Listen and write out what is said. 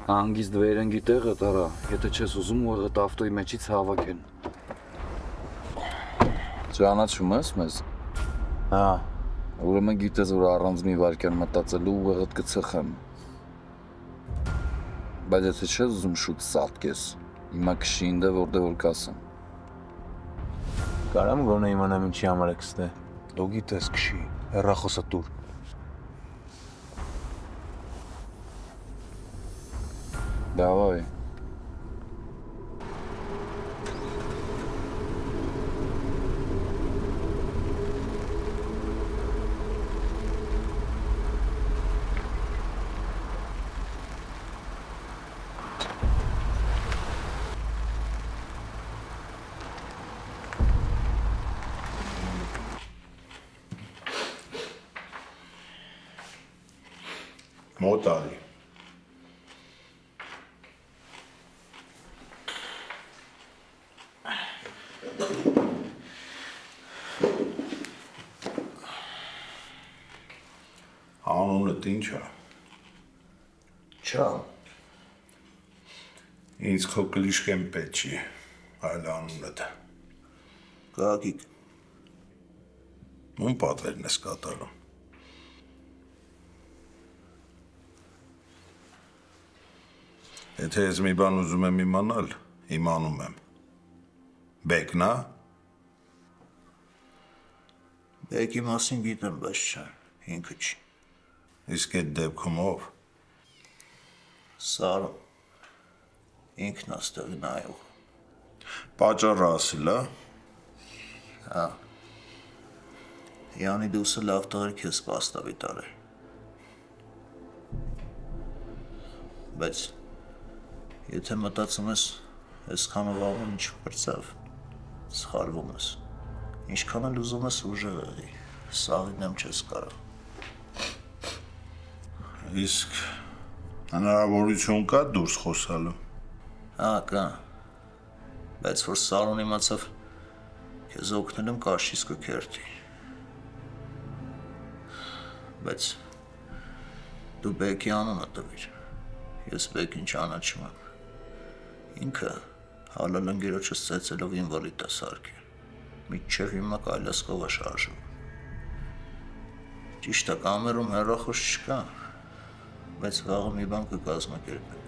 Հանգիստ վերենգի տեղը տարա, եթե չես ուզում ուղղդ ավտոյի մեջից հավաքեն։ Ճանաչում ես մեզ։ Հա, Ուրեմն գիտես, որ առանց մի վայրկյան մտածելու ուղղդ կցխեմ։ Բայց եթե չես ուզում շուտ սատկես, հիմա քշի ինձ որտեղ որ կասեմ։ կարամ գոնե իմանամ ինչի համար եք ստե։ Դու գիտես քշի, հեռախոսը տուր։ Давай։ Մոտ արի։ Անունդ ինչ է։ Չա, Ինձ քո կլիշկեն պետք չի, այլ անունդ։ Գագիկ, Ում պատվերն ես կատարում։ Եթե ես մի բան ուզում եմ իմանալ, իմանում եմ։ Բեկնա։ բեկի մասին գիտեմ, բայց չէ, ինքը չի։ Իսկ այդ դեպքում ով։ Սարը, ինքն աստեղի նայող։ Պատճառը ասիլ, Հա, Յանի դուսը լավ տղեր քեզ կաստավի տարել։ Բայց, եթե մտածում ես, այսքանով աղում ինչ պրծավ, սխալվում ես։ Ինչքան էլ ուզում ես ուժեղ եղի, սաղին եմ չես կարող։ Իսկ հնարավորություն կա դուրս խոսալու։ Հա, կա, բայց որ Սարոն իմացավ, քեզ օգնել եմ կաշից կքերթի։ Բայց դու բեկի անունը տվիր, ես բեկին ճանաչում եմ։ Ինքը հալալ ընկերոջս ծեծելով ինվալիդ է սարքել, մինչև հիմա կայլասկով է շարժում։ Ճիշտ է, կամերում հեռախոս չկա, բայց վաղը մի բան կկազմակերպի։